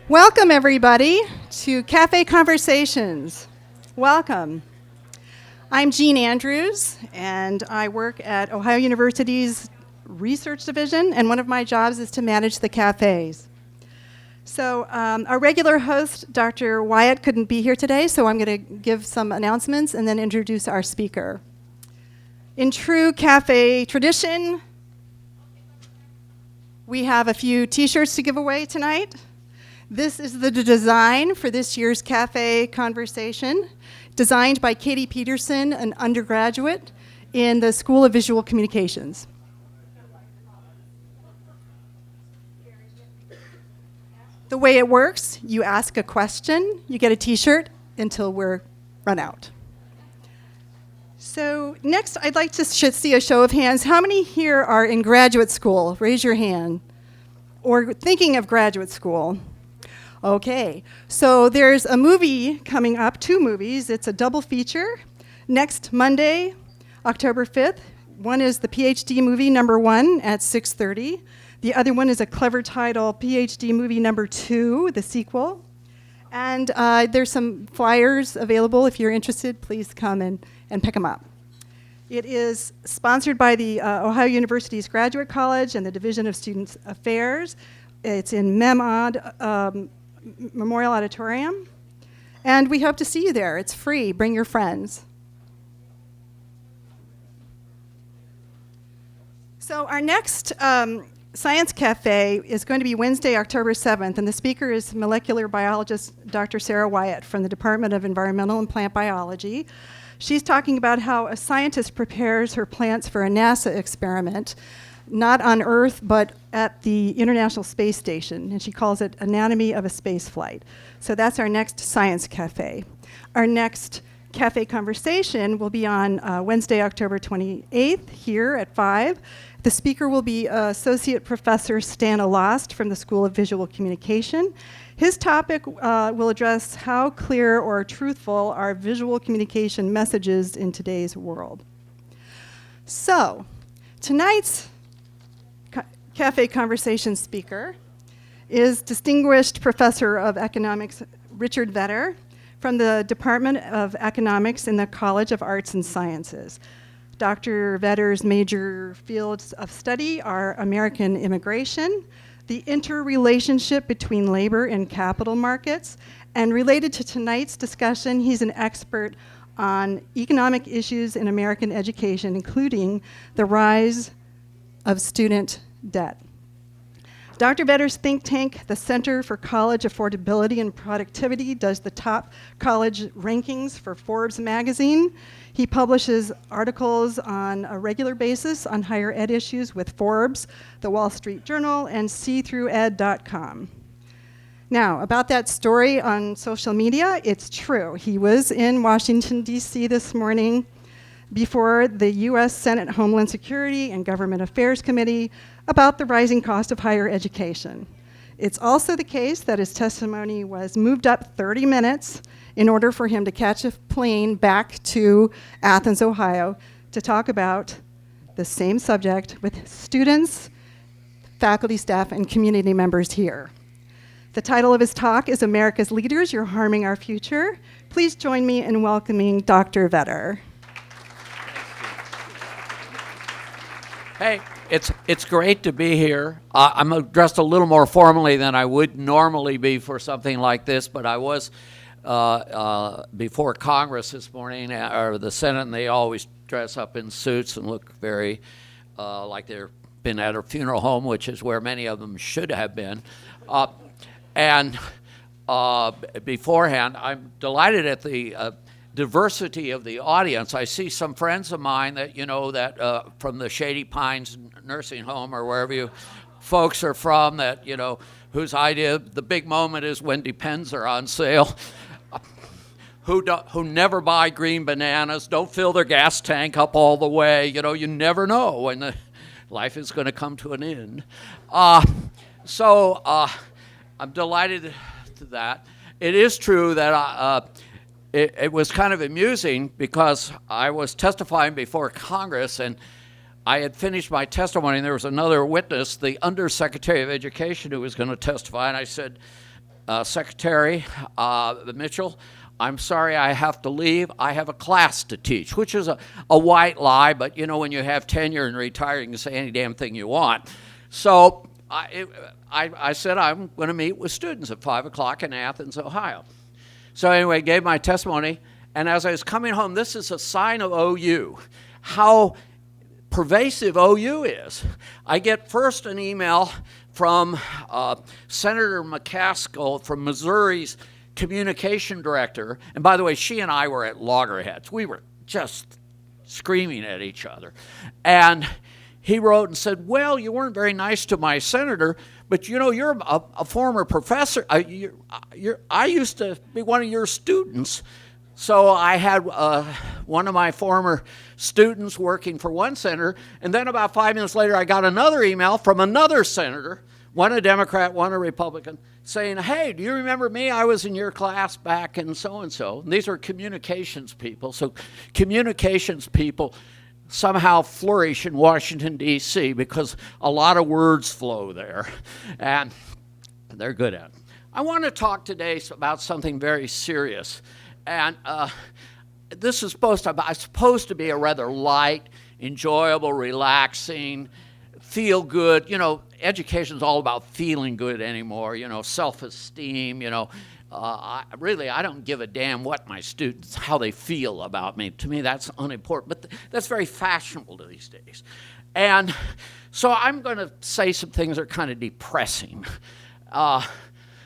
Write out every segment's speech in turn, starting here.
Welcome, everybody, to Cafe Conversations. Welcome. I'm Jean Andrews, and I work at Ohio University's Research Division, and one of my jobs is to manage the cafes. So our regular host, Dr. Wyatt, couldn't be here today, so I'm going to give some announcements and then introduce our speaker. In true cafe tradition, we have a few t-shirts to give away tonight. This is the design for this year's Cafe Conversation, designed by Katie Peterson, an undergraduate in the School of Visual Communications. The way it works, you ask a question, you get a t-shirt until we're run out. So next, I'd like to see a show of hands. How many here are in graduate school? Raise your hand. Or thinking of graduate school. Okay, so there's a movie coming up, 2 movies. It's a double feature. Next Monday, October 5th, one is the PhD movie number 1 at 6:30. The other one is a clever title, PhD movie number 2, the sequel. And there's some flyers available. If you're interested, please come and pick them up. It is sponsored by the Ohio University's Graduate College and the Division of Student Affairs. It's in MEMOD Memorial Auditorium. And we hope to see you there. It's free. Bring your friends. So our next Science Cafe is going to be Wednesday, October 7th, and the speaker is molecular biologist Dr. Sarah Wyatt from the Department of Environmental and Plant Biology. She's talking about how a scientist prepares her plants for a NASA experiment, not on Earth, but at the International Space Station, and she calls it Anatomy of a Space Flight. So that's our next Science Cafe. Our next Cafe Conversation will be on Wednesday, October 28th, here at 5. The speaker will be Associate Professor Stan Alost from the School of Visual Communication. His topic will address how clear or truthful are visual communication messages in today's world. So, tonight's Cafe Conversation speaker is Distinguished Professor of Economics Richard Vedder from the Department of Economics in the College of Arts and Sciences. Dr. Vedder's major fields of study are American immigration, the interrelationship between labor and capital markets, and related to tonight's discussion, he's an expert on economic issues in American education, including the rise of student debt. Dr. Vedder's think tank, the Center for College Affordability and Productivity, does the top college rankings for Forbes magazine. He publishes articles on a regular basis on higher ed issues with Forbes, the Wall Street Journal, and seethroughed.com. Now, about that story on social media, it's true. He was in Washington, D.C. this morning before the U.S. Senate Homeland Security and Government Affairs Committee about the rising cost of higher education. It's also the case that his testimony was moved up 30 minutes in order for him to catch a plane back to Athens, Ohio, to talk about the same subject with students, faculty, staff, and community members here. The title of his talk is America's Leaders, You're Harming Our Future. Please join me in welcoming Dr. Vedder. Hey, it's great to be here. I'm dressed a little more formally than I would normally be for something like this, but I was before Congress this morning, or the Senate, and they always dress up in suits and look very like they've been at a funeral home, which is where many of them should have been. Beforehand, I'm delighted at the diversity of the audience. I see some friends of mine that from the Shady Pines nursing home or wherever you folks are from, that whose idea the big moment is when Depends are on sale. Who never buy green bananas, don't fill their gas tank up all the way. You never know when life is going to come to an end. So I'm delighted to that. It is true that it was kind of amusing because I was testifying before Congress and I had finished my testimony and there was another witness, the Undersecretary of Education, who was going to testify, and I said, Secretary Mitchell, I'm sorry I have to leave. I have a class to teach, which is a white lie, but you know, when you have tenure and retire, you can say any damn thing you want. So I said I'm going to meet with students at 5 o'clock in Athens, Ohio. So anyway, gave my testimony, and as I was coming home, this is a sign of OU, how pervasive OU is. I get first an email from Senator McCaskill from Missouri's communication director, and by the way, she and I were at loggerheads. We were just screaming at each other. And he wrote and said, well, you weren't very nice to my senator, but you know, you're a former professor. I used to be one of your students. So I had one of my former students working for one senator, and then about 5 minutes later, I got another email from another senator, one a Democrat, one a Republican, saying, hey, do you remember me? I was in your class back in so-and-so. And these are communications people. So communications people somehow flourish in Washington, D.C. because a lot of words flow there, and they're good at it. I want to talk today about something very serious. And this is supposed to be a rather light, enjoyable, relaxing, feel good. You know, education's all about feeling good anymore, you know, self-esteem, you know. I don't give a damn what my students, how they feel about me. To me, that's unimportant. But that's very fashionable these days. And so I'm going to say some things that are kind of depressing.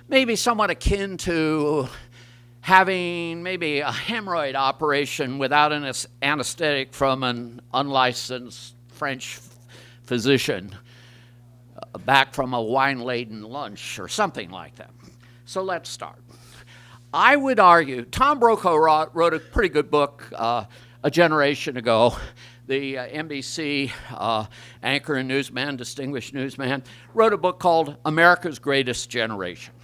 Maybe somewhat akin to having maybe a hemorrhoid operation without an anesthetic from an unlicensed French physician back from a wine-laden lunch or something like that. So let's start. I would argue, Tom Brokaw wrote a pretty good book a generation ago. The NBC anchor and newsman, distinguished newsman, wrote a book called America's Greatest Generation.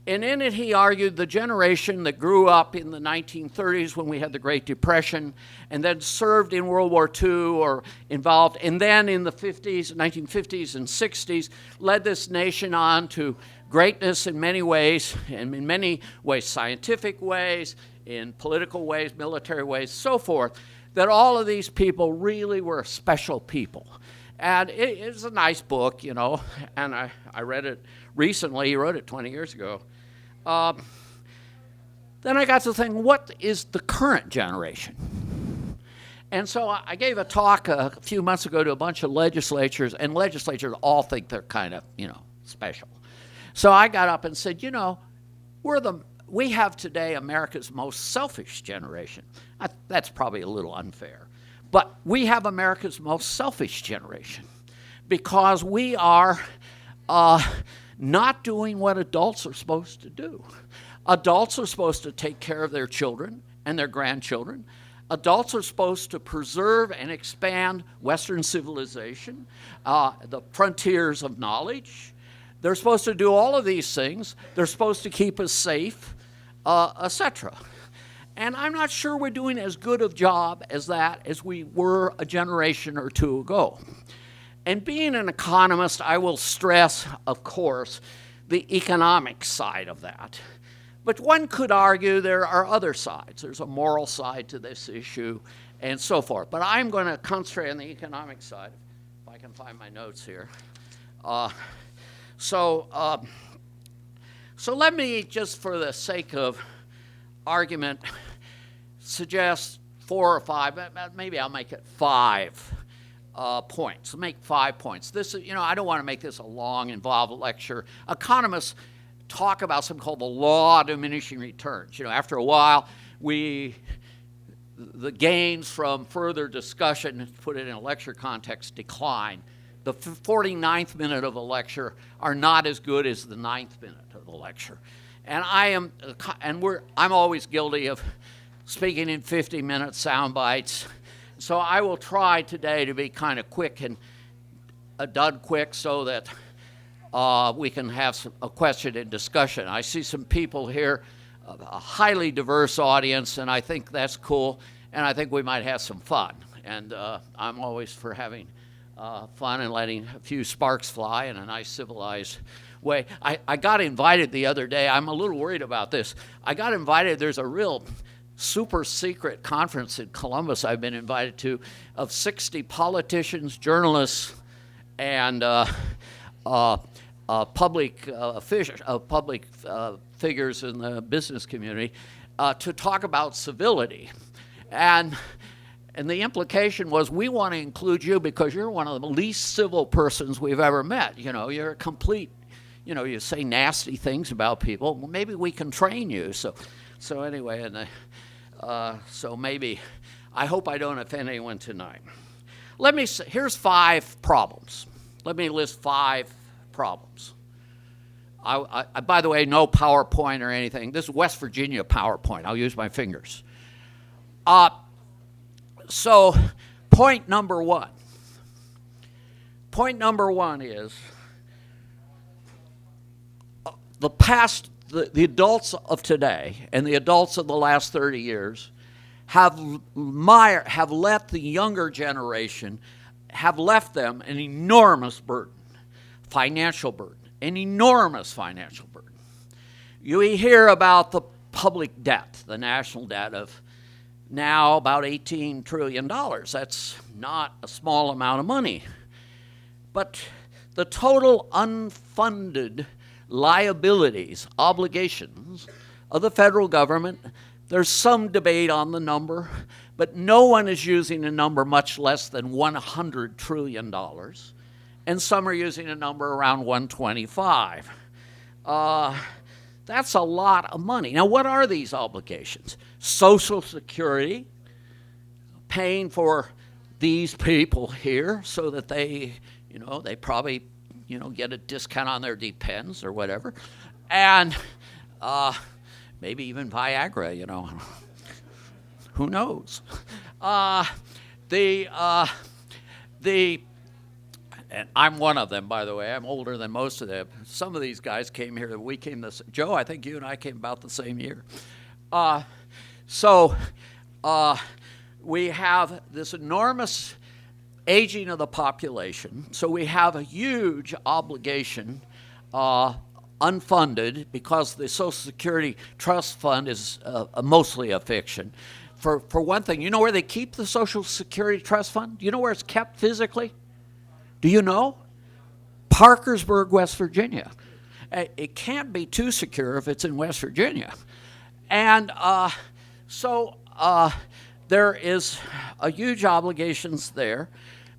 And in it, he argued the generation that grew up in the 1930s when we had the Great Depression and then served in World War II or involved, and then in the 1950s and 60s, led this nation on to greatness in many ways, and in many ways, scientific ways, in political ways, military ways, so forth, that all of these people really were special people. And it's a nice book, you know, and I read it recently. He wrote it 20 years ago. Then I got to think, what is the current generation? And so I gave a talk a few months ago to a bunch of legislatures, and legislatures all think they're kind of, you know, special. So I got up and said, you know, we have today America's most selfish generation. That's probably a little unfair. But we have America's most selfish generation because we are not doing what adults are supposed to do. Adults are supposed to take care of their children and their grandchildren. Adults are supposed to preserve and expand Western civilization, the frontiers of knowledge. They're supposed to do all of these things. They're supposed to keep us safe, etc. And I'm not sure we're doing as good a job as that as we were a generation or two ago. And being an economist, I will stress, of course, the economic side of that. But one could argue there are other sides. There's a moral side to this issue and so forth. But I'm going to concentrate on the economic side, if I can find my notes here. So let me, just for the sake of argument, suggest 4 or 5, maybe I'll make it 5 points. Make 5 points. This is, you know, I don't want to make this a long, involved lecture. Economists talk about something called the law of diminishing returns. You know, after a while, the gains from further discussion, to put it in a lecture context, decline. The 49th minute of a lecture are not as good as the 9th minute of the lecture. And I'm always guilty of speaking in 50-minute sound bites. So I will try today to be kind of quick and done quick so that we can have a question and discussion. I see some people here, a highly diverse audience, and I think that's cool, and I think we might have some fun. And I'm always for having fun and letting a few sparks fly in a nice civilized way. I got invited the other day. I'm a little worried about this. I got invited. There's a real super secret conference in Columbus I've been invited to of 60 politicians, journalists, and public figures in the business community to talk about civility. And the implication was, we want to include you because you're one of the least civil persons we've ever met. You know, you're a complete, you know, you say nasty things about people. Well, maybe we can train you. So anyway, and so maybe, I hope I don't offend anyone tonight. Let me say, here's 5 problems. Let me list 5 problems. I, by the way, no PowerPoint or anything. This is West Virginia PowerPoint. I'll use my fingers. So point number 1. Point number 1 is the adults of today and the adults of the last 30 years have let the younger generation, have left them an enormous burden, financial burden, an enormous financial burden. You hear about the public debt, the national debt of now about $18 trillion. That's not a small amount of money. But the total unfunded liabilities, obligations of the federal government, there's some debate on the number, but no one is using a number much less than $100 trillion, and some are using a number around 125. That's a lot of money. Now, what are these obligations? Social Security, paying for these people here so that they, you know, they probably, you know, get a discount on their Depends or whatever, and maybe even Viagra, you know, who knows? And I'm one of them, by the way. I'm older than most of them. Some of these guys came here. We came this. Joe, I think you and I came about the same year. So we have this enormous aging of the population. So we have a huge obligation, unfunded, because the Social Security Trust Fund is mostly a fiction. For one thing, you know where they keep the Social Security Trust Fund? Do you know where it's kept physically? Do you know? Parkersburg, West Virginia. It can't be too secure if it's in West Virginia. And so there is a huge obligations there.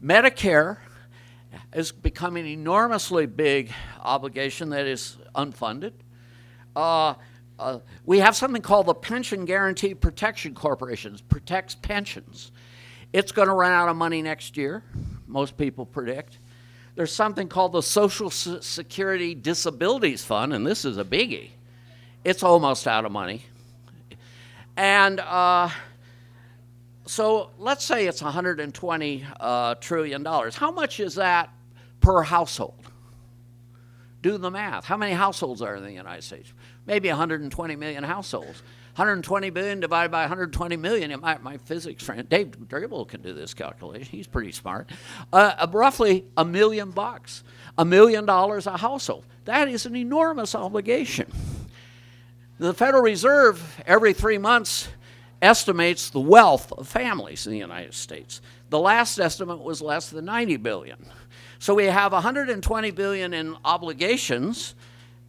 Medicare is becoming an enormously big obligation that is unfunded. We have something called the Pension Guaranty Protection Corporation. It protects pensions. It's going to run out of money next year, most people predict. There's something called the Social Security Disabilities Fund, and this is a biggie. It's almost out of money. And so let's say it's $120 trillion. How much is that per household? Do the math. How many households are in the United States? Maybe 120 million households. 120 billion divided by 120 million. My physics friend, Dave Dribble, can do this calculation. He's pretty smart. Roughly $1 million. $1 million a household. That is an enormous obligation. The Federal Reserve, every 3 months, estimates the wealth of families in the United States. The last estimate was less than 90 billion. So we have 120 billion in obligations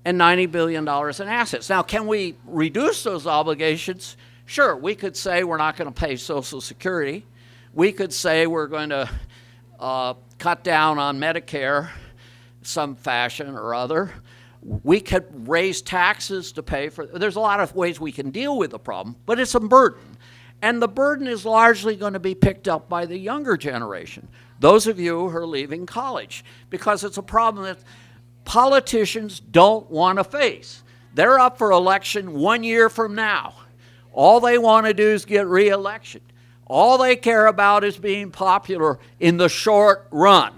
and $90 billion in assets. Now, can we reduce those obligations? Sure, we could say we're not going to pay Social Security. We could say we're going to cut down on Medicare some fashion or other. We could raise taxes to pay for it. There's a lot of ways we can deal with the problem, but it's a burden. And the burden is largely going to be picked up by the younger generation, those of you who are leaving college, because it's a problem that politicians don't want to face. They're up for election 1 year from now. All they want to do is get re-elected. All they care about is being popular in the short run,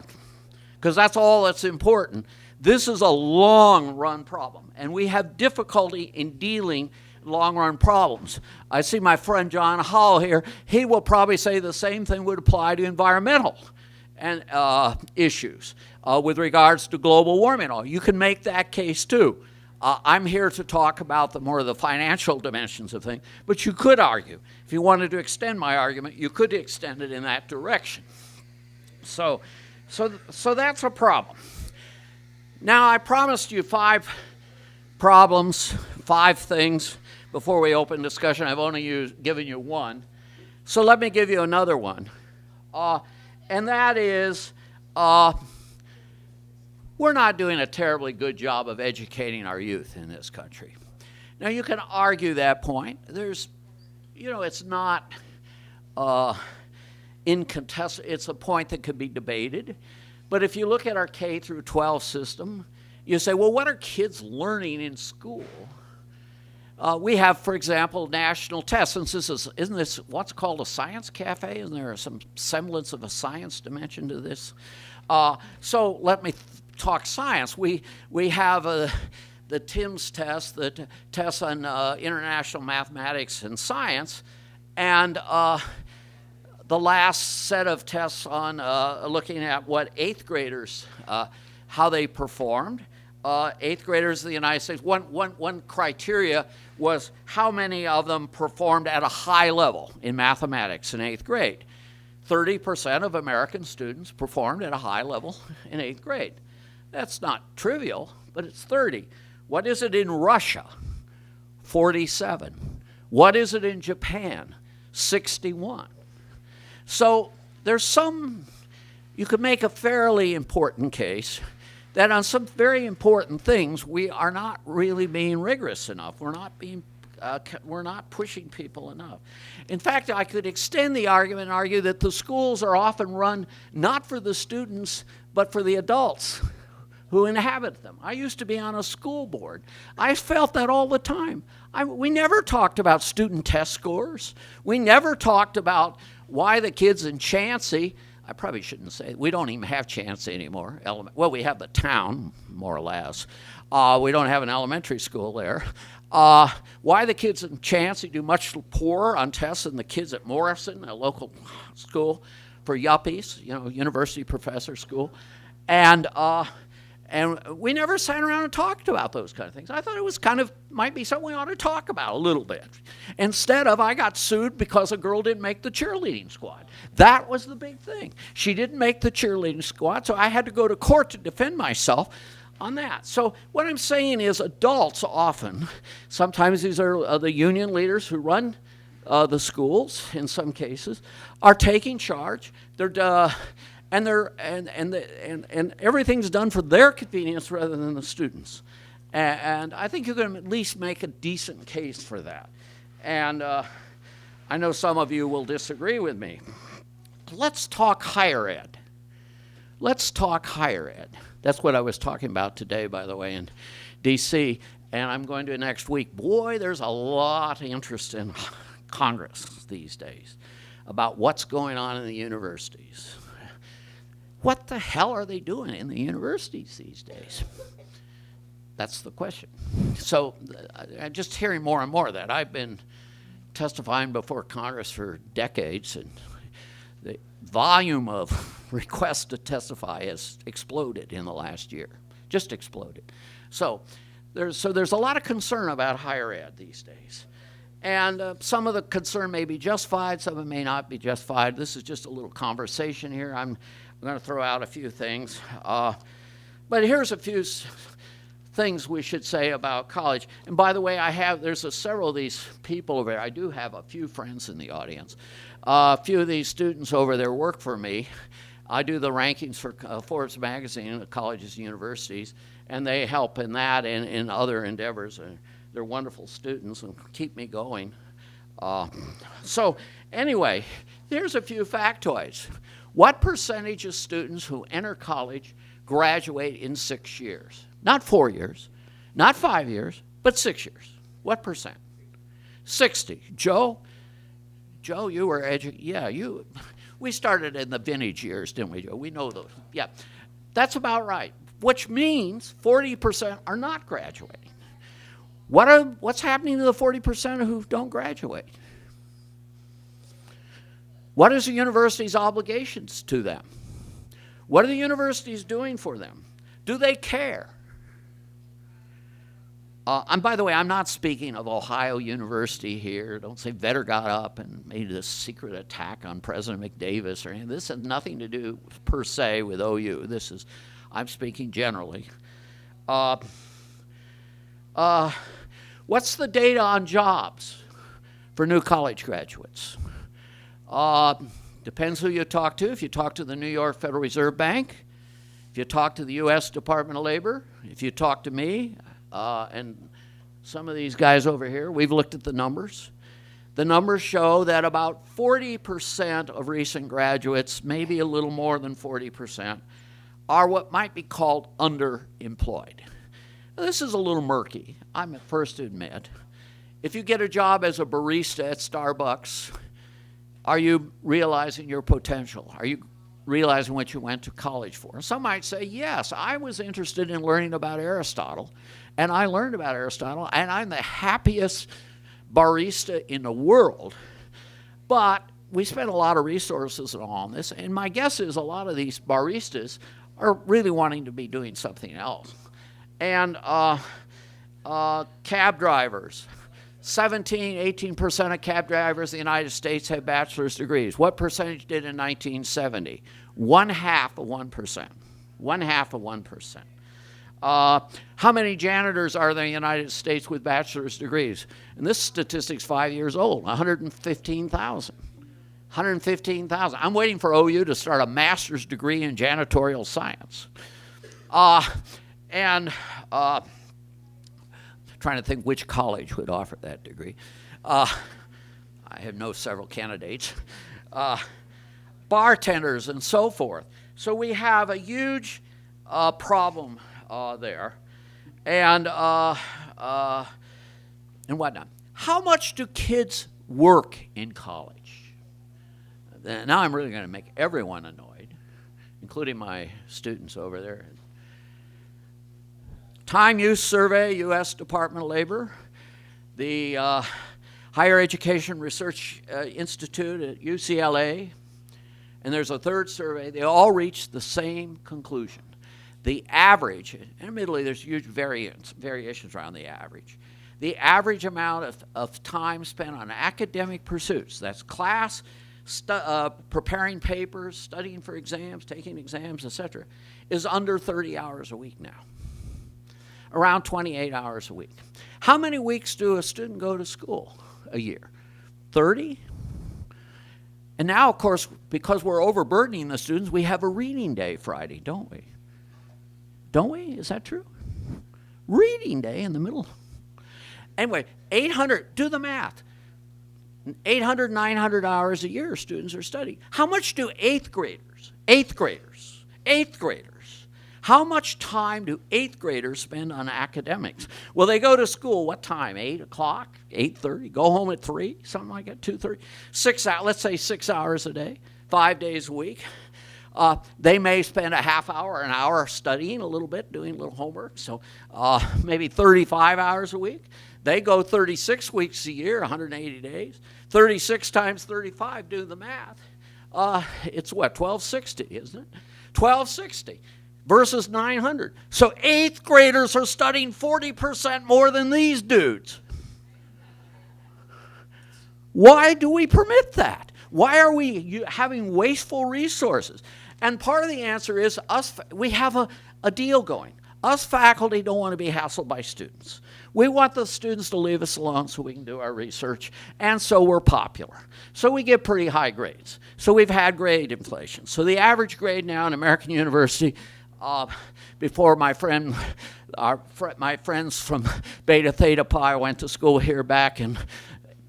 because that's all that's important. This is a long-run problem, and we have difficulty in dealing long-run problems. I see my friend John Hall here. He will probably say the same thing would apply to environmental. and issues with regards to global warming. You can make that case too. I'm here to talk about the more of the financial dimensions of things, but you could argue, if you wanted to extend my argument, you could extend it in that direction. So that's a problem. Now, I promised you 5 problems, 5 things before we open discussion. I've only given you 1. So let me give you another one. And that is, we're not doing a terribly good job of educating our youth in this country. Now, you can argue that point. It's not incontestable. It's a point that could be debated. But if you look at our K through 12 system, you say, well, what are kids learning in school? We have, for example, national tests. Since isn't this what's called a science cafe? Isn't there some semblance of a science dimension to this? So let me talk science. We have the TIMSS test, the tests on international mathematics and science, and the last set of tests on looking at what 8th graders, how they performed. 8th graders in the United States, one criteria was how many of them performed at a high level in mathematics in 8th grade. 30% of American students performed at a high level in 8th grade. That's not trivial, but it's 30. What is it in Russia? 47. What is it in Japan? 61. So you could make a fairly important case that on some very important things we are not really being rigorous enough. We're not pushing people enough. In fact, I could extend the argument and argue that the schools are often run not for the students, but for the adults who inhabit them. I used to be on a school board. I felt that all the time. We never talked about student test scores. We never talked about why the kids in Chansey, I probably shouldn't say, we don't even have Chansey anymore. Well, we have the town, more or less. We don't have an elementary school there. Why the kids in Chansey do much poorer on tests than the kids at Morrison, a local school for yuppies, university professor school. And we never sat around and talked about those kind of things. I thought it was might be something we ought to talk about a little bit. Instead of, I got sued because a girl didn't make the cheerleading squad. That was the big thing. She didn't make the cheerleading squad, so I had to go to court to defend myself on that. So what I'm saying is adults often, sometimes these are the union leaders who run the schools in some cases, are taking charge. And everything's done for their convenience rather than the students. And I think you can at least make a decent case for that. And I know some of you will disagree with me. Let's talk higher ed. Let's talk higher ed. That's what I was talking about today, by the way, in D.C., and I'm going to next week. Boy, there's a lot of interest in Congress these days about what's going on in the universities. What the hell are they doing in the universities these days? That's the question. So I'm just hearing more and more of that. I've been testifying before Congress for decades, and the volume of requests to testify has exploded in the last year, just exploded. So there's a lot of concern about higher ed these days. And some of the concern may be justified, some of it may not be justified. This is just a little conversation here. I'm going to throw out a few things. But here's a few things we should say about college. And by the way, there's several of these people over there. I do have a few friends in the audience. A few of these students over there work for me. I do the rankings for Forbes magazine at colleges and universities, and they help in that and in other endeavors. They're wonderful students and keep me going. So anyway, here's a few factoids. What percentage of students who enter college graduate in 6 years? Not 4 years, not 5 years, but 6 years. What percent? 60. Joe, you were we started in the vintage years, didn't we, Joe? We know those. Yeah, that's about right, which means 40% are not graduating. What's happening to the 40% who don't graduate? What is the university's obligations to them? What are the universities doing for them? Do they care? And by the way, I'm not speaking of Ohio University here. Don't say Vedder got up and made this secret attack on President McDavis or anything. This has nothing to do per se with OU. I'm speaking generally. What's the data on jobs for new college graduates? Depends who you talk to. If you talk to the New York Federal Reserve Bank, if you talk to the U.S. Department of Labor, if you talk to me, and some of these guys over here, we've looked at the numbers. The numbers show that about 40% of recent graduates, maybe a little more than 40%, are what might be called underemployed. Now, this is a little murky, I'm the first to admit. If you get a job as a barista at Starbucks, are you realizing your potential? Are you realizing what you went to college for? Some might say, yes, I was interested in learning about Aristotle, and I learned about Aristotle, and I'm the happiest barista in the world. But we spent a lot of resources on this, and my guess is a lot of these baristas are really wanting to be doing something else. And cab drivers, 18% of cab drivers in the United States have bachelor's degrees. What percentage did in 1970? 0.5%. 0.5%. How many janitors are there in the United States with bachelor's degrees? And this statistic's 5 years old, 115,000. 115,000. I'm waiting for OU to start a master's degree in janitorial science. Trying to think which college would offer that degree. I have several candidates. Bartenders and so forth. So we have a huge problem there, and whatnot. How much do kids work in college? Now I'm really going to make everyone annoyed, including my students over there. Time use survey, U.S. Department of Labor, the Higher Education Research Institute at UCLA, and there's a third survey. They all reach the same conclusion. The average, and admittedly there's huge variations around the average amount of time spent on academic pursuits, that's class, preparing papers, studying for exams, taking exams, etc., is under 30 hours a week now. Around 28 hours a week. How many weeks do a student go to school a year? 30? And now, of course, because we're overburdening the students, we have a reading day Friday, don't we? Don't we? Is that true? Reading day in the middle. Anyway, 800, do the math. 800, 900 hours a year students are studying. How much do eighth graders, how much time do eighth graders spend on academics? Well, they go to school, what time? 8 o'clock, 8:30, go home at 3, something like that, 2:30. 6 hours, let's say 6 hours a day, 5 days a week. They may spend a half hour, an hour studying a little bit, doing a little homework, so maybe 35 hours a week. They go 36 weeks a year, 180 days. 36 times 35, do the math. It's what, 1260, isn't it? 1260 versus 900. So eighth graders are studying 40% more than these dudes. Why do we permit that? Why are we having wasteful resources? And part of the answer is we have a deal going. Us faculty don't want to be hassled by students. We want the students to leave us alone so we can do our research, and so we're popular. So we get pretty high grades. So we've had grade inflation. So the average grade now in American University, before my friends from Beta Theta Pi went to school here back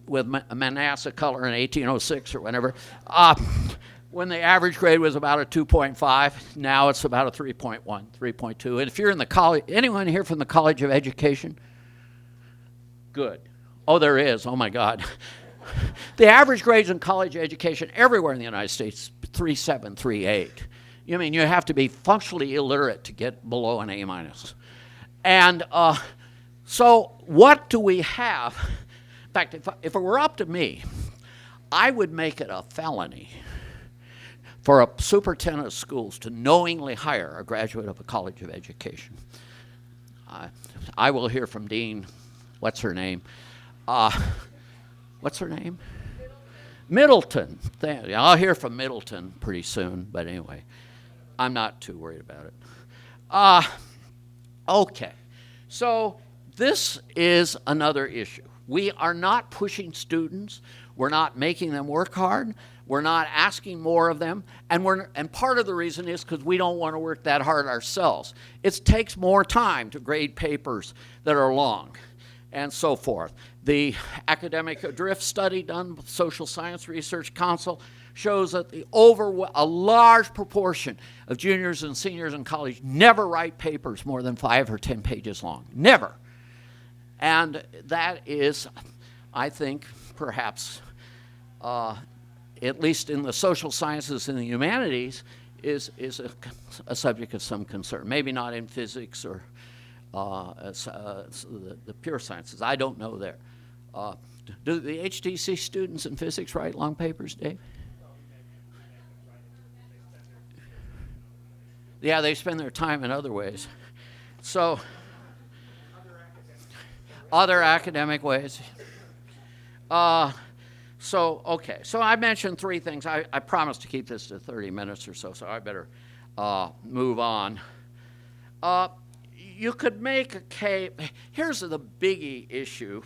with Manasseh Color in 1806 or whenever, when the average grade was about a 2.5, now it's about a 3.1, 3.2. And if you're in the college, anyone here from the College of Education? Good. Oh, there is. Oh, my God. The average grades in college education everywhere in the United States, 3.7, 3.8. You mean you have to be functionally illiterate to get below an A-. And so what do we have? In fact, if it were up to me, I would make it a felony for a superintendent of schools to knowingly hire a graduate of a college of education. I will hear from Dean, what's her name? What's her name? Middleton. I'll hear from Middleton pretty soon, but anyway, I'm not too worried about it. Okay, so this is another issue. We are not pushing students. We're not making them work hard. We're not asking more of them. And part of the reason is because we don't want to work that hard ourselves. It takes more time to grade papers that are long and so forth. The academic drift study done with Social Science Research Council shows that a large proportion of juniors and seniors in college never write papers more than 5 or 10 pages long. Never. And that is, I think, perhaps, at least in the social sciences and the humanities, is a subject of some concern. Maybe not in physics or the pure sciences. I don't know there. Do the HTC students in physics write long papers, Dave? Yeah, they spend their time in other ways. So, other academic ways. Okay. So I mentioned 3 things. I promised to keep this to 30 minutes or so I better move on. You could make a case. Here's the biggie issue.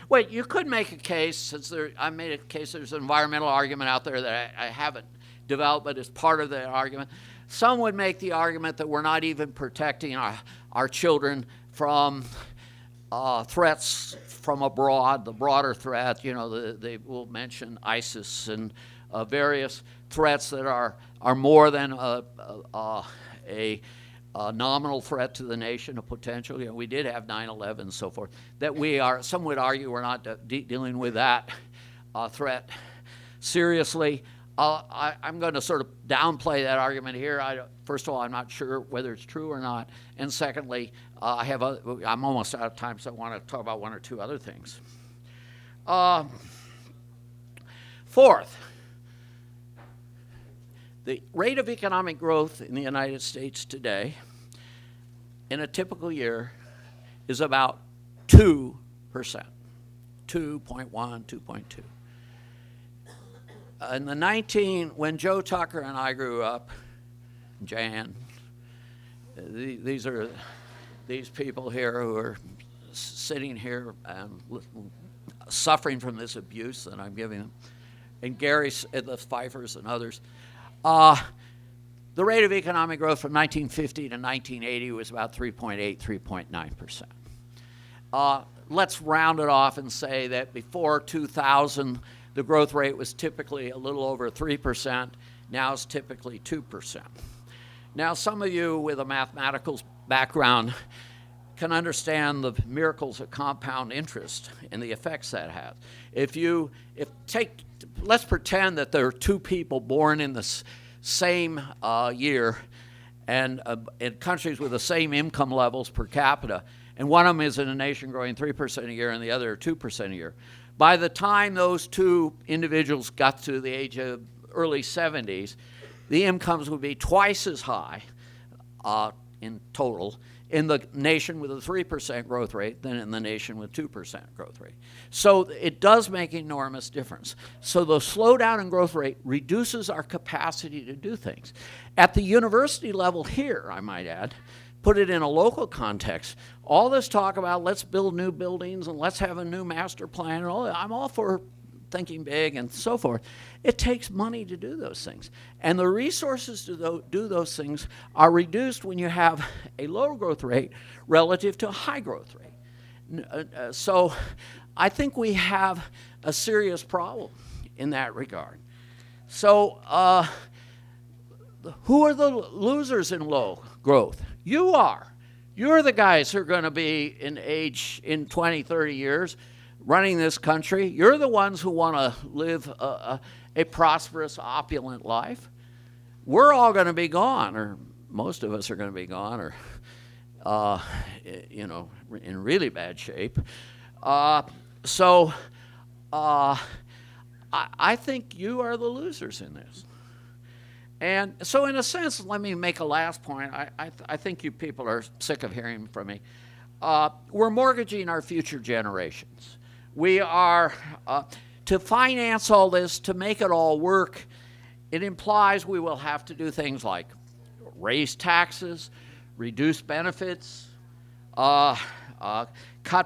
Wait, you could make a case, since I made a case, there's an environmental argument out there that I haven't developed, but it's part of the argument. Some would make the argument that we're not even protecting our children from threats from abroad, the broader threat. They will mention ISIS and various threats that are more than a nominal threat to the nation, a potential. We did have 9/11 and so forth. Some would argue we're not dealing with that threat seriously. I'm going to sort of downplay that argument here. First of all, I'm not sure whether it's true or not. And secondly, I'm almost out of time, so I want to talk about 1 or 2 other things. Fourth, the rate of economic growth in the United States today, in a typical year, is about 2%, 2.1, 2.2. When Joe Tucker and I grew up, Jan, these are these people here who are sitting here suffering from this abuse that I'm giving them, and Gary, the Pfeiffers and others. The rate of economic growth from 1950 to 1980 was about 3.8, 3.9%. Let's round it off and say that before 2000, the growth rate was typically a little over 3%. Now it's typically 2%. Now, some of you with a mathematical background can understand the miracles of compound interest and the effects that has. Let's pretend that there are 2 people born in the same year and in countries with the same income levels per capita, and one of them is in a nation growing 3% a year and the other 2% a year. By the time those 2 individuals got to the age of early 70s, the incomes would be twice as high in total in the nation with a 3% growth rate than in the nation with 2% growth rate. So it does make an enormous difference. So the slowdown in growth rate reduces our capacity to do things. At the university level here, I might add, put it in a local context, all this talk about let's build new buildings and let's have a new master plan, and all, I'm all for thinking big and so forth. It takes money to do those things. And the resources to do those things are reduced when you have a low growth rate relative to a high growth rate. So I think we have a serious problem in that regard. So who are the losers in low growth? You are. You're the guys who are going to be in age in 20, 30 years running this country. You're the ones who want to live a prosperous, opulent life. We're all going to be gone, or most of us are going to be gone, or in really bad shape. I think you are the losers in this. And so, in a sense, let me make a last point. I think you people are sick of hearing from me. We're mortgaging our future generations. We are, to finance all this, to make it all work, it implies we will have to do things like raise taxes, reduce benefits, cut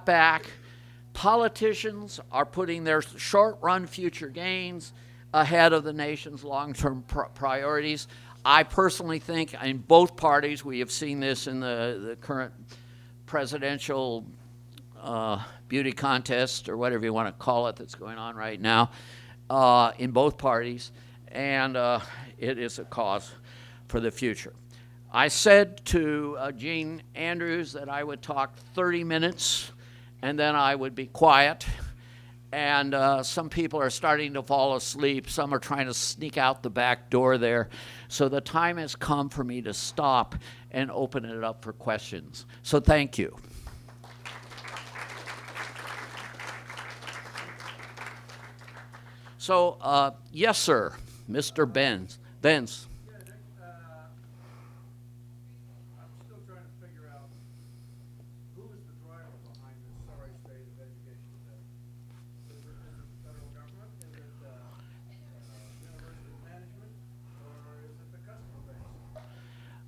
back. Politicians are putting their short-run future gains ahead of the nation's long-term priorities. I personally think in both parties, we have seen this in the current presidential beauty contest, or whatever you want to call it, that's going on right now, in both parties, and it is a cause for the future. I said to Gene Andrews that I would talk 30 minutes, and then I would be quiet. And some people are starting to fall asleep. Some are trying to sneak out the back door there. So the time has come for me to stop and open it up for questions. So thank you. So, yes, sir, Mr. Benz.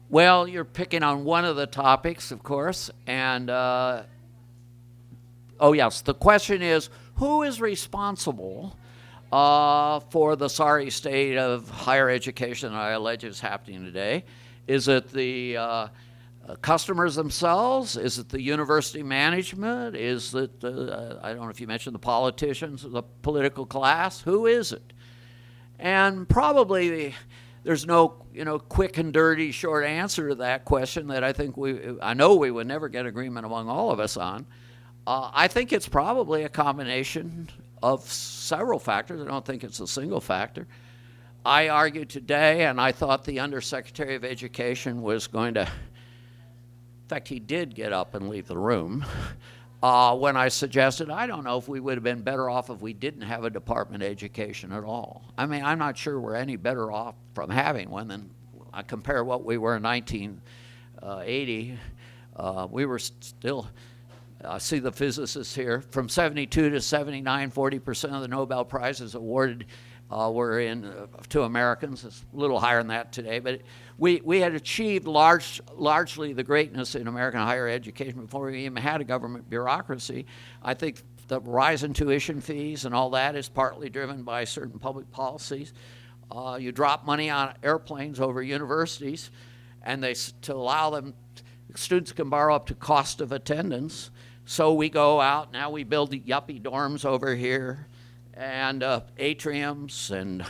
Well, you're picking on one of the topics, of course, and oh yes, the question is, who is responsible for the sorry state of higher education that I allege is happening today? Is it the customers themselves? Is it the university management? Is it, I don't know if you mentioned the politicians, the political class? Who is it? And probably there's no, quick and dirty short answer to that question that I know we would never get agreement among all of us on. I think it's probably a combination of several factors. I don't think it's a single factor. I argued today, and I thought the Undersecretary of Education was going to, in fact, he did get up and leave the room when I suggested, I don't know if we would have been better off if we didn't have a Department of Education at all. I mean, I'm not sure we're any better off from having one than I compare what we were in 1980. We were still, I see the physicists here, from 72 to 79, 40% of the Nobel Prizes awarded were to Americans. It's a little higher than that today, but we had achieved largely the greatness in American higher education before we even had a government bureaucracy. I think the rise in tuition fees and all that is partly driven by certain public policies. You drop money on airplanes over universities, and to allow them, students can borrow up to cost of attendance. So we go out, now we build yuppie dorms over here, and atriums, and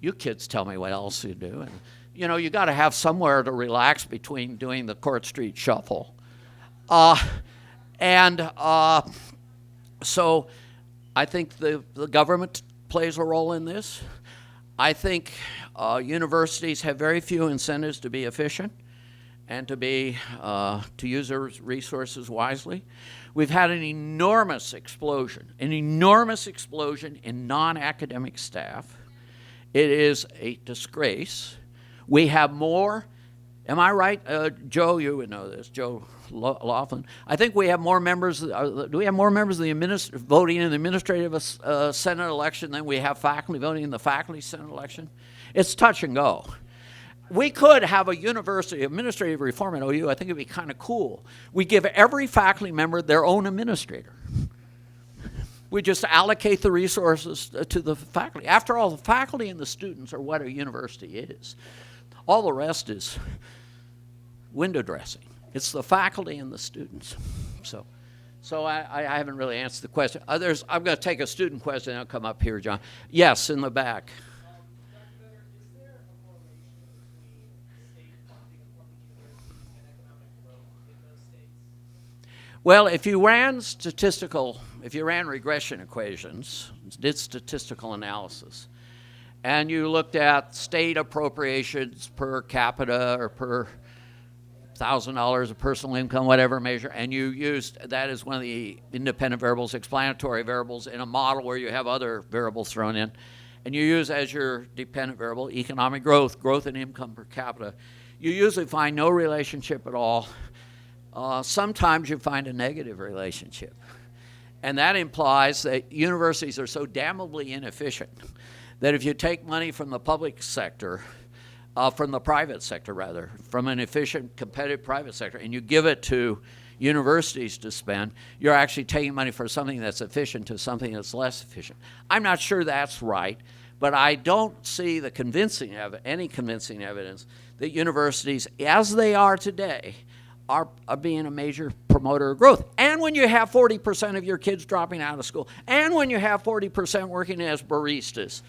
you kids tell me what else you do. And, you got to have somewhere to relax between doing the Court Street Shuffle. So I think the government plays a role in this. I think universities have very few incentives to be efficient and to use their resources wisely. We've had an enormous explosion in non-academic staff. It is a disgrace. We have more, am I right? Joe, you would know this, Joe Laughlin. I think we have more members, do we have more members of the voting in the administrative Senate election than we have faculty voting in the faculty Senate election? It's touch and go. We could have a university administrative reform at OU. I think it'd be kind of cool. We give every faculty member their own administrator. We just allocate the resources to the faculty. After all, the faculty and the students are what a university is. All the rest is window dressing. It's the faculty and the students. So I haven't really answered the question. I'm going to take a student question and I'll come up here, John. Yes, in the back. Well, if you ran regression equations, did statistical analysis, and you looked at state appropriations per capita or per $1,000 of personal income, whatever measure, and you used that as one of the independent variables, explanatory variables, in a model where you have other variables thrown in, and you use as your dependent variable economic growth, growth in income per capita, you usually find no relationship at all. Sometimes you find a negative relationship. And that implies that universities are so damnably inefficient that if you take money from the public sector, from the private sector rather, from an efficient, competitive private sector, and you give it to universities to spend, you're actually taking money for something that's efficient to something that's less efficient. I'm not sure that's right, but I don't see any convincing evidence that universities, as they are today, are being a major promoter of growth. And when you have 40% of your kids dropping out of school, and when you have 40% working as baristas,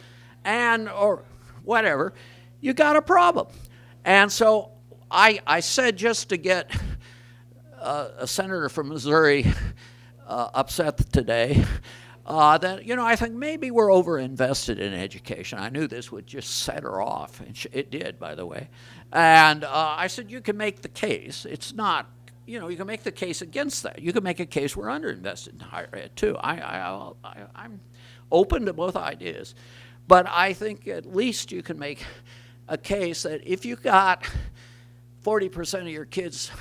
or whatever, you got a problem. And so I said, just to get a senator from Missouri upset today, that, I think maybe we're overinvested in education. I knew this would just set her off, and it did, by the way. And I said, you can make the case. It's not, you can make the case against that. You can make a case we're underinvested in higher ed, too. I'm open to both ideas. But I think at least you can make a case that if you got 40% of your kids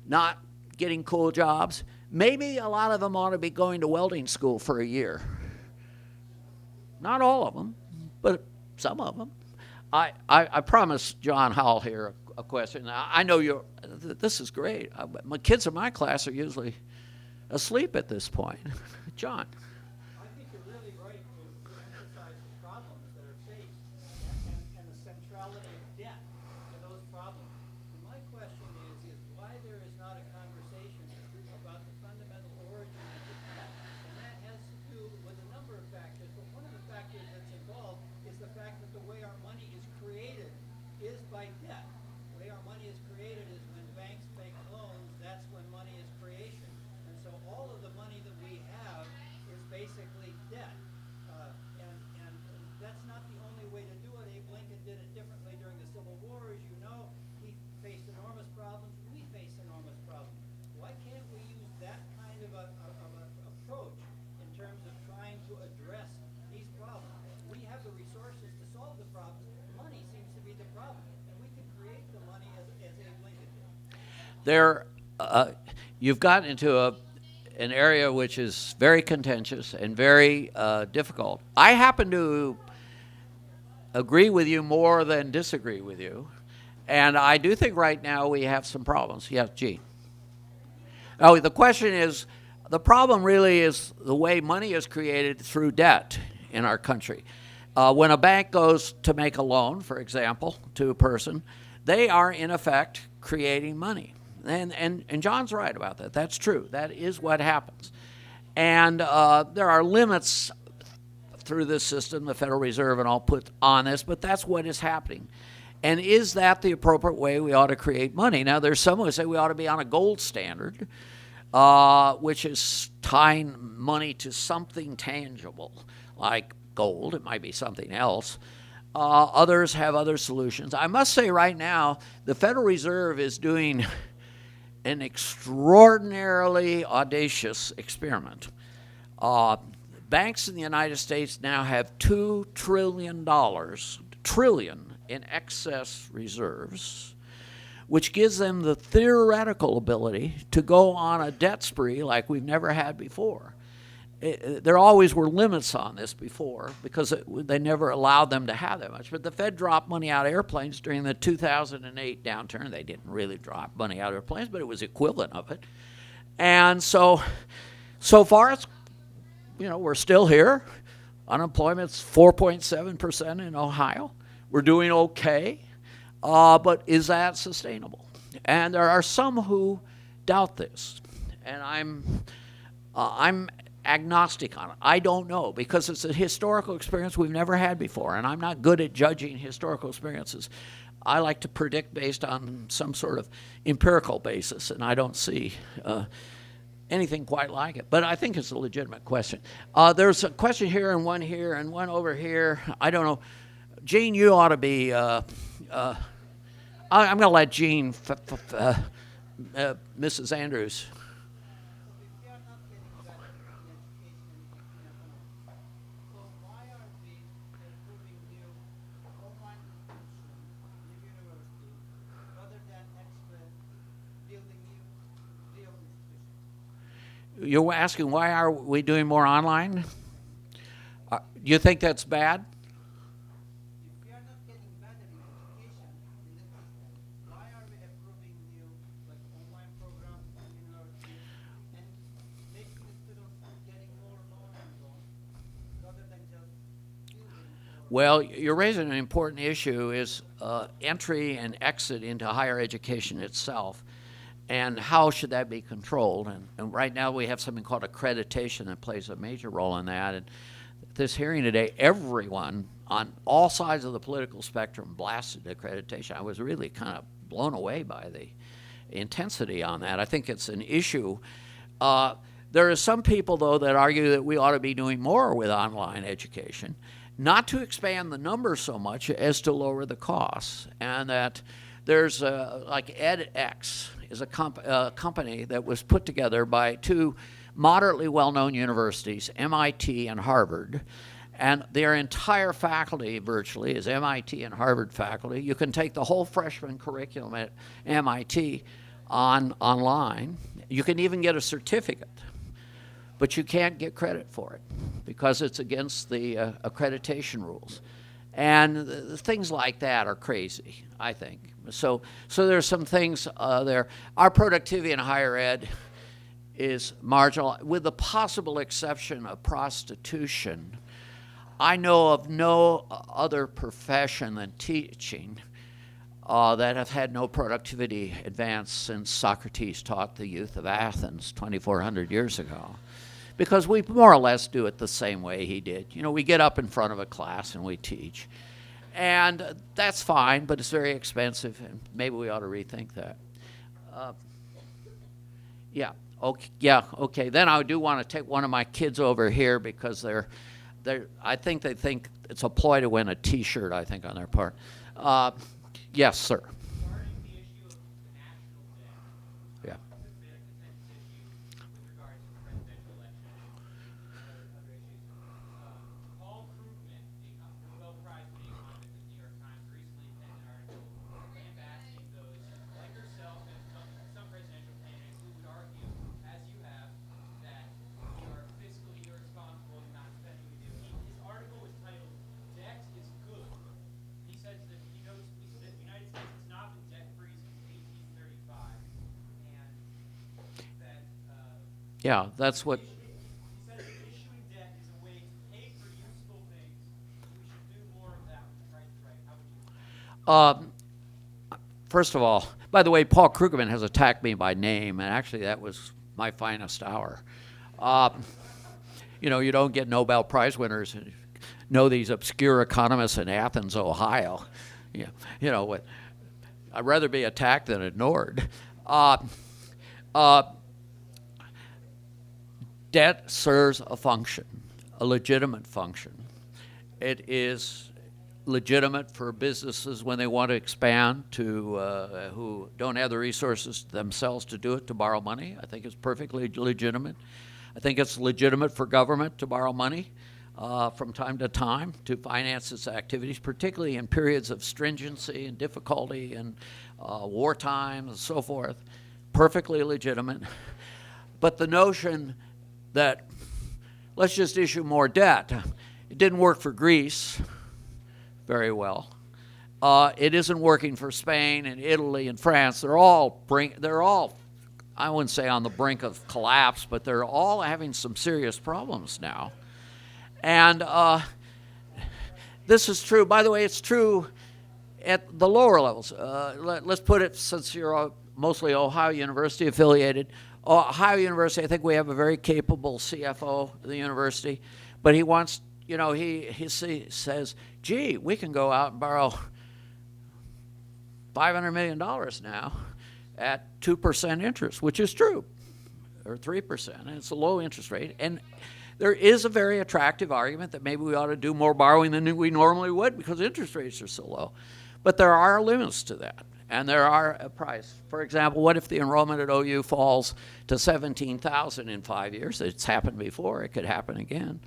not getting cool jobs, maybe a lot of them ought to be going to welding school for a year. Not all of them, but some of them. I promised John Howell here a question. I know this is great. My kids in my class are usually asleep at this point. John. I think you're really right to emphasize the problems that are faced and the centrality of debt to those problems. And my question is why there is not a conversation about the fundamental origin of the debt. And that has to do with a number of factors. But one of the factors that's involved is the fact that the way our money is created is by debt. The way our money is created is when banks make loans, that's when money is creation. And so all of the money that we have is basically debt. And that's not the only way to do it. Abe Lincoln did it differently during the Civil War. As you know, he faced enormous problems. We face enormous problems. Why can't we use that kind of an approach in terms of trying to address these problems? We have the resources to solve the problem. Money seems to be the problem. And we can create the money as Abe Lincoln did. You've gotten into an area which is very contentious and very difficult. I happen to agree with you more than disagree with you. And I do think right now we have some problems. Yes, Gene. Now, the question is, the problem really is the way money is created through debt in our country. When a bank goes to make a loan, for example, to a person, they are in effect creating money. And John's right about that. That's true. That is what happens. And there are limits through this system, the Federal Reserve and all put on this, but that's what is happening. And is that the appropriate way we ought to create money? Now, there's some who say we ought to be on a gold standard, which is tying money to something tangible, like gold. It might be something else. Others have other solutions. I must say right now, the Federal Reserve is doing an extraordinarily audacious experiment. Banks in the United States now have $2 trillion in excess reserves, which gives them the theoretical ability to go on a debt spree like we've never had before. There always were limits on this before because they never allowed them to have that much. But the Fed dropped money out of airplanes during the 2008 downturn. They didn't really drop money out of airplanes, but it was equivalent of it. And so far, it's, we're still here. Unemployment's 4.7% in Ohio. We're doing okay. But is that sustainable? And there are some who doubt this. And I'm agnostic on it. I don't know, because it's a historical experience we've never had before, and I'm not good at judging historical experiences. I like to predict based on some sort of empirical basis, and I don't see anything quite like it. But I think it's a legitimate question. There's a question here and one over here. I don't know. Gene, you ought to be... I'm going to let Gene, Mrs. Andrews. You're asking why are we doing more online? You think that's bad? If we are not getting better in education in the system, why are we approving new like online programs in universities and making the students getting more loan and loan rather than just building? Well, you're raising an important issue is entry and exit into higher education itself. And how should that be controlled? And right now we have something called accreditation that plays a major role in that. And this hearing today, everyone on all sides of the political spectrum blasted accreditation. I was really kind of blown away by the intensity on that. I think it's an issue. There are some people, though, that argue that we ought to be doing more with online education, not to expand the numbers so much as to lower the costs, and that there's like edX is a company that was put together by two moderately well-known universities, MIT and Harvard, and their entire faculty virtually is MIT and Harvard faculty. You can take the whole freshman curriculum at MIT online. You can even get a certificate, but you can't get credit for it because it's against the accreditation rules. And things like that are crazy, I think. So there's some things there. Our productivity in higher ed is marginal, with the possible exception of prostitution. I know of no other profession than teaching that have had no productivity advance since Socrates taught the youth of Athens 2,400 years ago. Because we more or less do it the same way he did. You know, we get up in front of a class and we teach. And that's fine, but it's very expensive, and maybe we ought to rethink that. Okay. Then I do want to take one of my kids over here because I think they think it's a ploy to win a T-shirt, I think, on their part. Yes, sir. Regarding the issue of the national debt, Yeah. it's been a contentious issue with regards to the presidential election and other issues. Paul Krugman, the Nobel Prize-winning economist at the New York Times, recently penned an article lambasting those like yourself and some presidential candidates who would argue, as you have, that you are fiscally irresponsible and not spending with you. His article was titled "Debt is Good." He says that he knows that the United States has not been debt-free since 1835, and that Yeah, that's what. he says that issuing debt is a way to pay for useful things. We should do more of that when the price is right. How would you? First of all, by the way, Paul Krugman has attacked me by name, and actually that was my finest hour. You know, you don't get Nobel Prize winners and know these obscure economists in Athens, Ohio. Yeah, you know what? I'd rather be attacked than ignored. Debt serves a function, a legitimate function. It is legitimate for businesses when they want to expand to who don't have the resources themselves to do it, to borrow money. I think it's perfectly legitimate. I think it's legitimate for government to borrow money from time to time to finance its activities, particularly in periods of stringency and difficulty and wartime and so forth. Perfectly legitimate. But the notion that let's just issue more debt, it didn't work for Greece very well. It isn't working for Spain and Italy and France. They're all, I wouldn't say on the brink of collapse, but they're all having some serious problems now. And this is true. By the way, it's true at the lower levels. Let's put it, since you're mostly Ohio University affiliated. Ohio University, I think we have a very capable CFO of the university, but he wants, you know, he says, gee, we can go out and borrow $500 million now at 2% interest, which is true, or 3%, and it's a low interest rate. And there is a very attractive argument that maybe we ought to do more borrowing than we normally would because interest rates are so low. But there are limits to that, and there are a price. For example, what if the enrollment at OU falls to 17,000 in 5 years? It's happened before. It could happen again.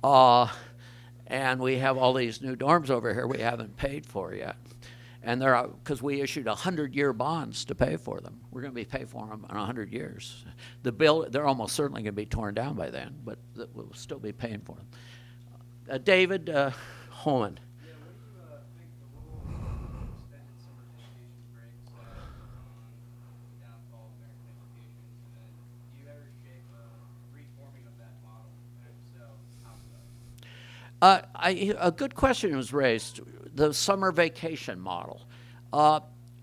And we have all these new dorms over here we haven't paid for yet. And they're because we issued 100-year bonds to pay for them. We're going to be paying for them in 100 years. The bill, they're almost certainly going to be torn down by then, but we'll still be paying for them. David Holman. Yeah, what do you think the role of extended summer education breaks on the downfall of American education? And do you ever shape a reforming of that model? And if so, how so? A good question was raised, the summer vacation model.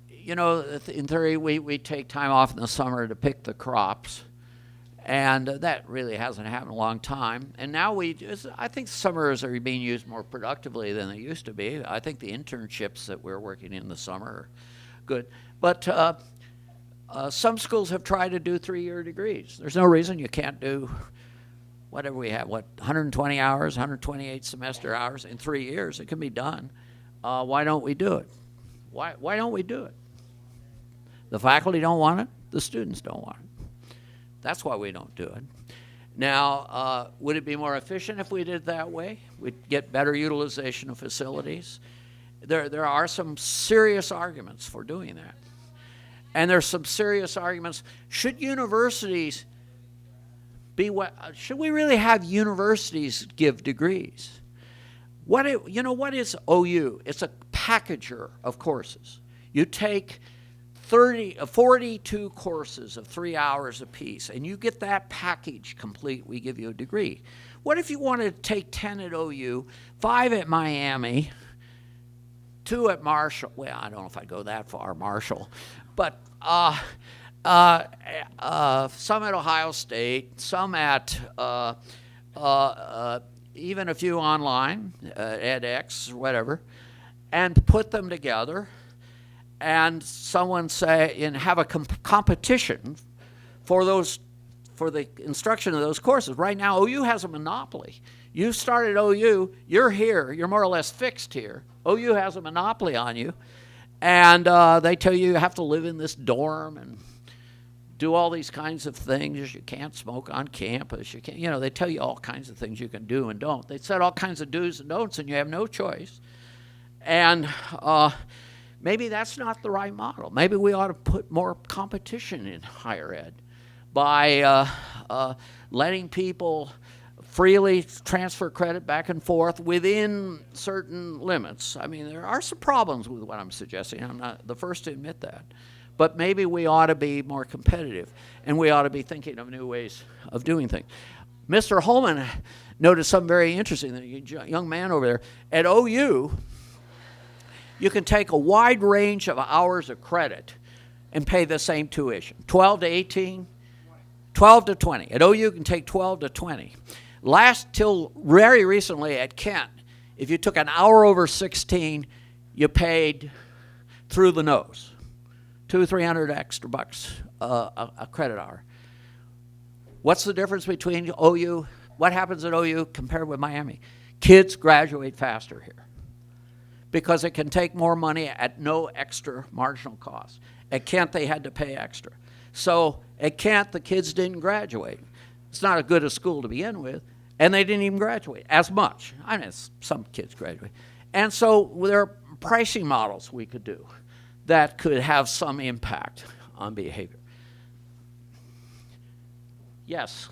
You know, in theory, we take time off in the summer to pick the crops, and that really hasn't happened in a long time. And now I think summers are being used more productively than they used to be. I think the internships that we're working in the summer are good. But some schools have tried to do 3-year degrees. There's no reason you can't do whatever we have, 120 hours, 128 semester hours in 3 years. It can be done. Why don't we do it? Why don't we do it? The faculty don't want it. The students don't want it. That's why we don't do it. Now, would it be more efficient if we did it that way? We'd get better utilization of facilities. There are some serious arguments for doing that. And there's some serious arguments. Should universities should we really have universities give degrees? What is OU? It's a packager of courses. You take 42 courses of 3 hours apiece, and you get that package complete, we give you a degree. What if you wanted to take 10 at OU, 5 at Miami, 2 at Marshall? Well, I don't know if I'd go that far, Marshall. But some at Ohio State, some at even a few online, edX, whatever, and put them together, and someone say, and have a competition for the instruction of those courses. Right now, OU has a monopoly. You started OU, you're here, you're more or less fixed here. OU has a monopoly on you, and they tell you have to live in this dorm and do all these kinds of things. You can't smoke on campus. You can't, they tell you all kinds of things you can do and don't. They set all kinds of do's and don'ts, and you have no choice. And maybe that's not the right model. Maybe we ought to put more competition in higher ed by letting people freely transfer credit back and forth within certain limits. I mean, there are some problems with what I'm suggesting. I'm not the first to admit that. But maybe we ought to be more competitive, and we ought to be thinking of new ways of doing things. Mr. Holman noticed something very interesting. The young man over there. At OU, you can take a wide range of hours of credit and pay the same tuition. 12 to 18, 12 to 20. At OU, you can take 12 to 20. Till very recently at Kent, if you took an hour over 16, you paid through the nose. $200-300 extra bucks a credit hour. What's the difference between OU? What happens at OU compared with Miami? Kids graduate faster here because it can take more money at no extra marginal cost. At Kent, they had to pay extra. So at Kent, the kids didn't graduate. It's not as good a school to begin with, and they didn't even graduate as much. I mean, some kids graduate. And so there are pricing models we could do that could have some impact on behavior. Yes?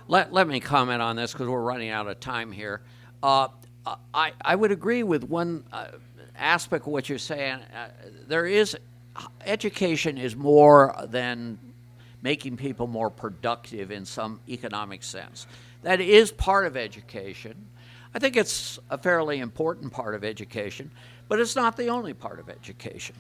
Let me comment on this because we're running out of time here. I would agree with one aspect of what you're saying. Education is more than making people more productive in some economic sense. That is part of education. I think it's a fairly important part of education, but it's not the only part of education.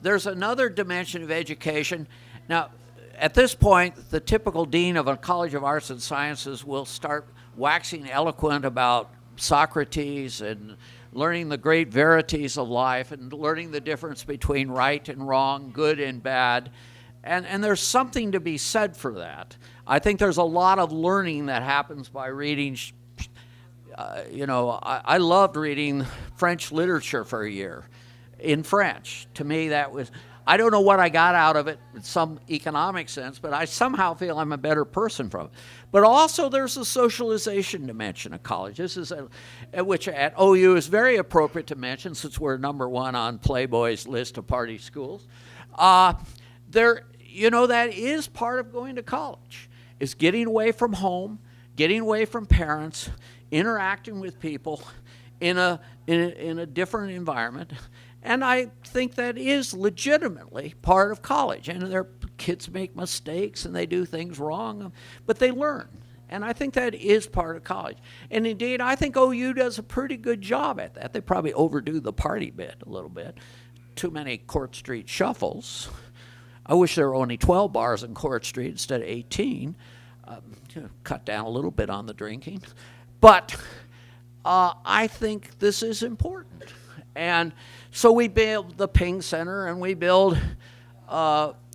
There's another dimension of education. Now, at this point, the typical dean of a College of Arts and Sciences will start waxing eloquent about Socrates and learning the great verities of life and learning the difference between right and wrong, good and bad. And there's something to be said for that. I think there's a lot of learning that happens by reading. I loved reading French literature for a year in French. To me, that was, I don't know what I got out of it in some economic sense, but I somehow feel I'm a better person from it. But also there's a socialization dimension of college. This is which at OU is very appropriate to mention since we're number one on Playboy's list of party schools. That is part of going to college, is getting away from home, getting away from parents, interacting with people in a different environment. And I think that is legitimately part of college. And their kids make mistakes and they do things wrong, but they learn. And I think that is part of college. And indeed, I think OU does a pretty good job at that. They probably overdo the party bit a little bit. Too many Court Street shuffles. I wish there were only 12 bars in Court Street instead of 18. Cut down a little bit on the drinking. But I think this is important. And so we build the Ping Center, and we build,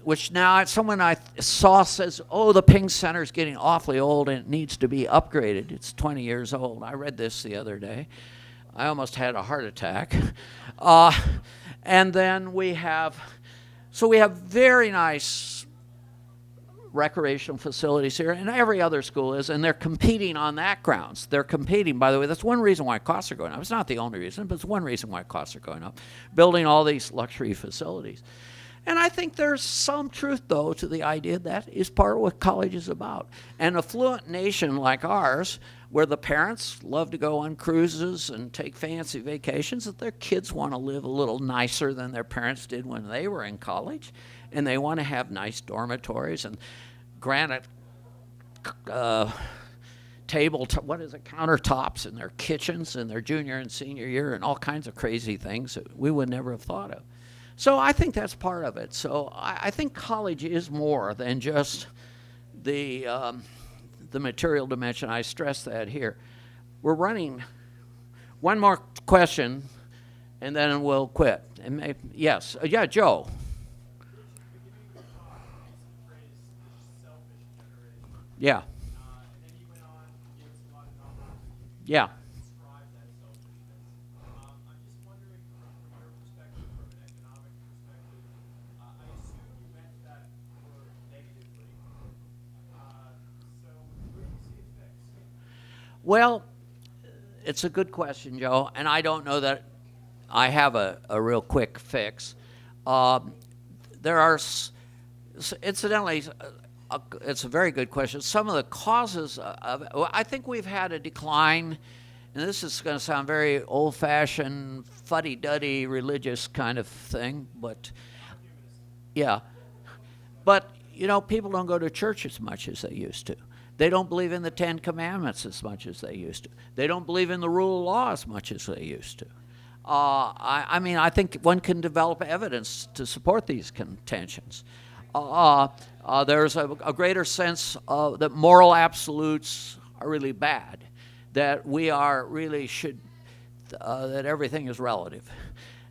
which now someone I saw says, oh, the Ping Center is getting awfully old and it needs to be upgraded. It's 20 years old. I read this the other day. I almost had a heart attack. And then we have very nice recreational facilities here, and every other school is, and they're competing on that grounds. They're competing, by the way, that's one reason why costs are going up. It's not the only reason, but it's one reason why costs are going up, building all these luxury facilities. And I think there's some truth, though, to the idea that is part of what college is about. An affluent nation like ours, where the parents love to go on cruises and take fancy vacations, that their kids want to live a little nicer than their parents did when they were in college, and they want to have nice dormitories and granite countertops in their kitchens in their junior and senior year, and all kinds of crazy things that we would never have thought of. So I think that's part of it. So I think college is more than just the material dimension. I stress that here. We're running one more question, and then we'll quit. And yes, yeah, Joe. Yeah. And then he went on to give us a lot of numbers. Yeah. Describe that selfishness. I'm just wondering, from your perspective, from an economic perspective, I assume you meant that word negatively. So where do you see it fixed? Well, it's a good question, Joe, and I don't know that I have a real quick fix. There are, incidentally, it's a very good question. Some of the causes of it, I think we've had a decline, and this is going to sound very old-fashioned, fuddy-duddy religious kind of thing, but yeah. But, people don't go to church as much as they used to. They don't believe in the Ten Commandments as much as they used to. They don't believe in the rule of law as much as they used to. I think one can develop evidence to support these contentions. There's a greater sense that moral absolutes are really bad, that we are really that everything is relative.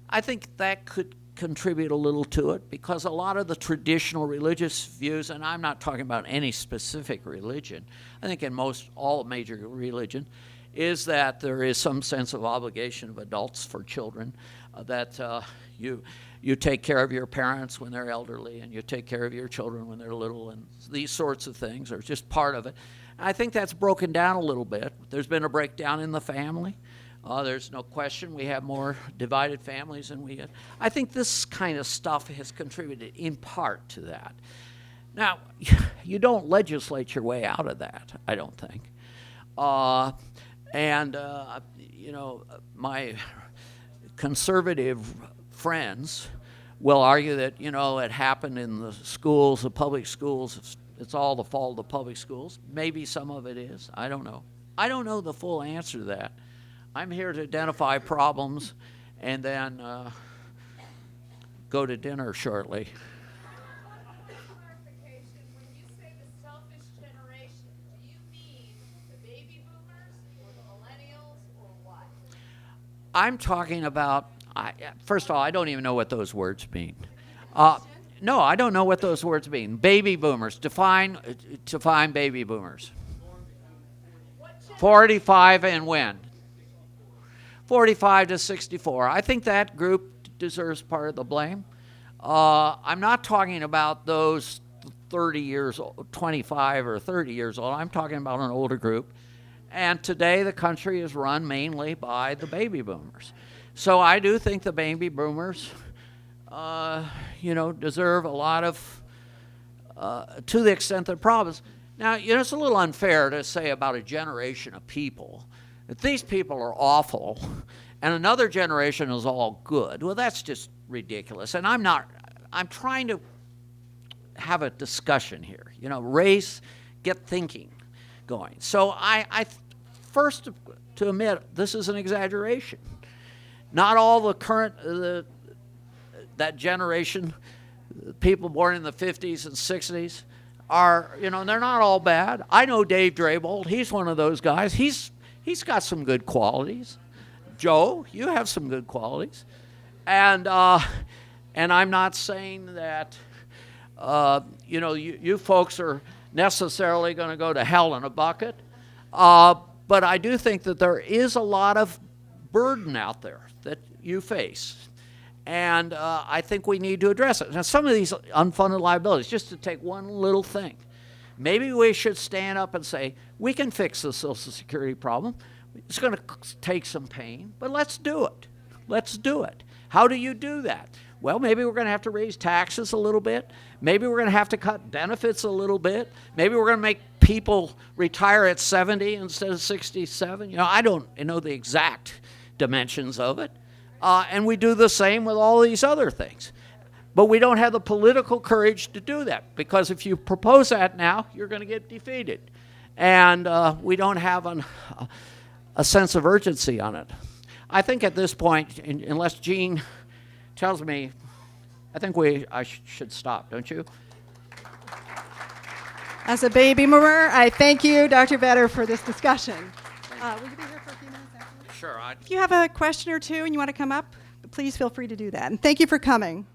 I think that could contribute a little to it because a lot of the traditional religious views, and I'm not talking about any specific religion, I think in all major religion, is that there is some sense of obligation of adults for children, that you take care of your parents when they're elderly, and you take care of your children when they're little, and these sorts of things are just part of it. I think that's broken down a little bit. There's been a breakdown in the family. There's no question we have more divided families than we had. I think this kind of stuff has contributed in part to that. Now, you don't legislate your way out of that, I don't think. You know, my conservative friends will argue that, you know, it happened in the schools, the public schools. It's all the fault of the public schools. Maybe some of it is. I don't know. I don't know the full answer to that. I'm here to identify problems and then go to dinner shortly. Clarification, when you say the selfish generation, do you mean the baby boomers or the millennials or what? I'm talking about, first of all, I don't even know what those words mean. No, I don't know what those words mean. Baby boomers, define baby boomers. 45 and when? 45 to 64. I think that group deserves part of the blame. I'm not talking about those 30 years old, 25 or 30 years old. I'm talking about an older group. And today the country is run mainly by the baby boomers. So I do think the baby boomers, you know, deserve a lot of, to the extent that problems. Now, you know, it's a little unfair to say about a generation of people that these people are awful and another generation is all good. Well, that's just ridiculous. And I'm trying to have a discussion here. You know, race, get thinking going. So I first to admit this is an exaggeration. Not all the current, that generation, people born in the 50s and 60s are, you know, they're not all bad. I know Dave Draybold. He's one of those guys. He's got some good qualities. Joe, you have some good qualities. And I'm not saying that, you know, you folks are necessarily going to go to hell in a bucket. But I do think that there is a lot of burden out there that you face. And I think we need to address it. Now, some of these unfunded liabilities, just to take one little thing, maybe we should stand up and say, we can fix the Social Security problem. It's going to take some pain, but let's do it. Let's do it. How do you do that? Well, maybe we're going to have to raise taxes a little bit. Maybe we're going to have to cut benefits a little bit. Maybe we're going to make people retire at 70 instead of 67. You know, I don't know the exact dimensions of it. And we do the same with all these other things. But we don't have the political courage to do that, because if you propose that now, you're going to get defeated. And we don't have a sense of urgency on it. I think at this point, unless Gene tells me, I think I should stop, don't you? As a baby boomer, I thank you, Dr. Vedder, for this discussion. Will you be here for a few minutes afterwards? Sure. If you have a question or two and you want to come up, please feel free to do that. And thank you for coming.